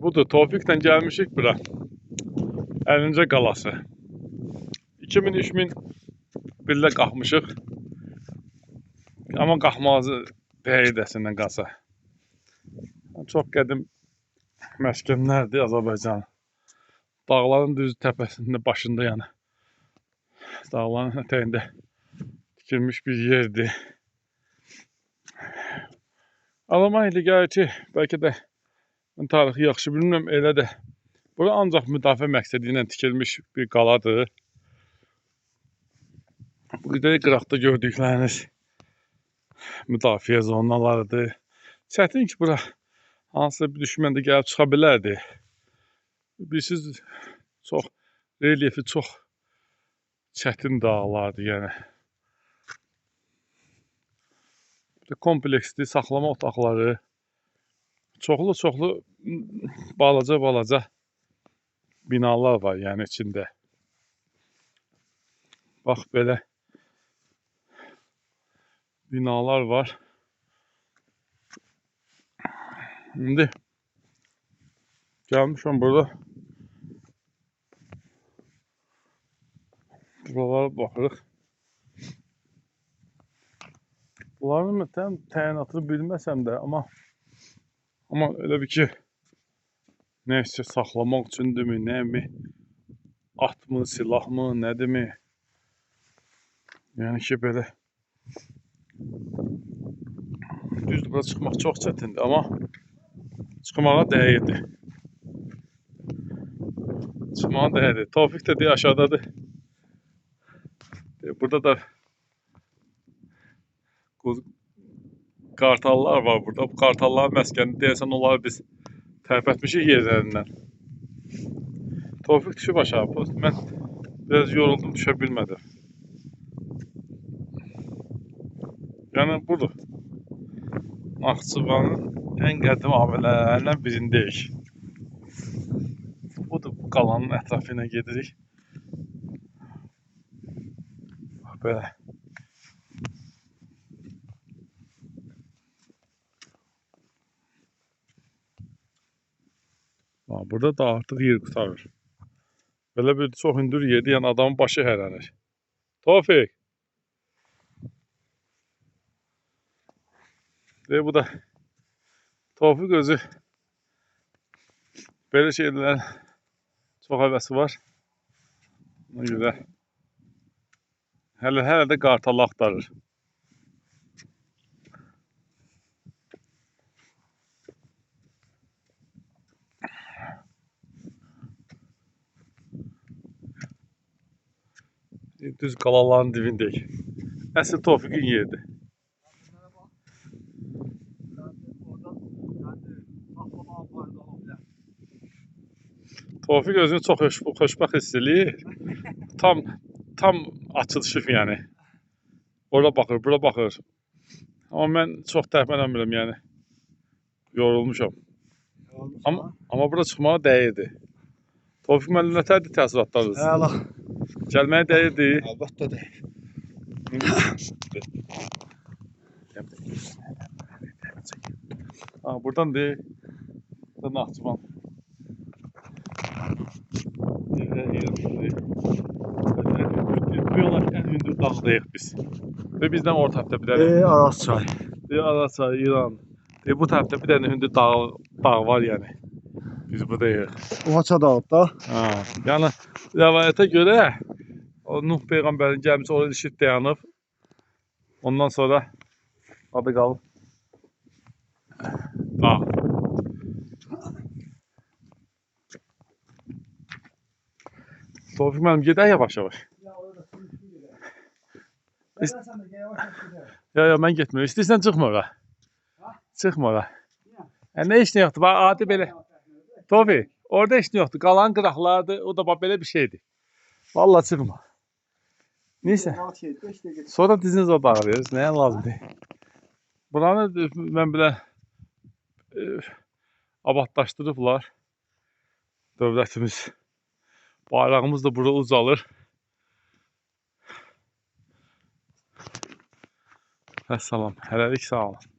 Budur, Tofiqlə gəlmişik bura. Əlincə qalası. 2000-3000 billə qalxmışıq. Amma qalxmazı deyidəsindən qalsa. Çox qədim məskənlərdir Azərbaycan. Dağların düz təpəsində, başında yəni. Dağların ətəyində tikilmiş bir yerdir. Anlama ilə gəlir ki, bəlkə də mən tarixi yaxşı bilmirəm, elə də. Bura ancaq müdafiə məqsədi ilə tikilmiş bir qaladır. Bu qıraqda gördükləriniz müdafiə zonalarıdır. Çətin ki, bura hansısa bir düşmən də gəlib çıxa bilərdi. Bilirsiniz, çox relyefi çox çətin dağlardır, yəni. Kompleksli saxlama otaqları, çoxlu balaca binalar var, yəni içində. Bax, belə binalar var. İndi gəlmişəm burada. Buralara baxırıq. Bunların tam təyinatını bilməsəm də, amma elə bir ki, neysə saxlamaq üçündürmü, nəymi, atmı, silahmı, nədimi? Yəni ki, belə düzdür, bura çıxmaq çox çətindir, amma çıxmağa dəyirdi. Çıxmağa dəyirdi. Tofiq də deyə aşağıdadır. Burada da qartallar var burada. Bu qartalların məskəni deyəsən onları biz tərpətmişik yerlərindən. Tofiq düşüb aşağı. Mən biraz yoruldum, düşə bilmədim. Yəni budur. Naxçıvanın ən qədim abidələrindən birindəyik. Budur, bu qalanın ətrafı ilə gedirik. Belə. Burada da artıq yer qutarır. Belə bir çox hündür yerdir, yəni adamın başı hərənir. Tofiq! Bu da Tofiq özü belə şeylərin çox həvəsi var. Ona görə hələ də qartalı axtarır. Düz qalaların dibindəyik. Əsl Tofiqin yeridir. Tofiq özünü çox xoşbəxt hiss edir. Tam açılışıq, yəni. Ora baxır, bura baxır. Amma mən çox tərpənəmirəm, yəni. Yorulmuşam. Amma bura çıxmağa dəyirdi. Tofiq müəllim, nətərdir təəssüratlarınız? Əla. Gəlməyə dəyirdi. Əlbəttə deyil. Buradan deyil. Burada Naxçıvan. Bu yola ən hündür dağdayıq biz. Və bizdən orta tərəfdə bir dənə. Araz çay. Araz çay, İran. Bu tərəfdə bir dənə hündür dağ var, yəni. Biz buradayıq. Uhaça dağıt da. Yəni, rəvayətə görə Nuh Peyğəmbərin gəlmiş orada işit dayanıb. Ondan sonra adı qalıb dağ. Tofiq müəllim, gedək yavaş-yavaş. Ya, mən getmirəm. İstəyirsən çıxma ora. Çıxma ora. Nə işin yoxdur? Adi belə. Tofiq, orada işin yoxdur. Qalan qıraqlardır. O da belə bir şeydir. Vallahi çıxma. Neysə. Sonra diziniz o dağı veririz. Nəyə lazımdır? Buranı mən belə abadlaşdırıblar. Dövlətimiz. Bayrağımız da bura ucalır. Vəssalam. Hələlik sağ olun.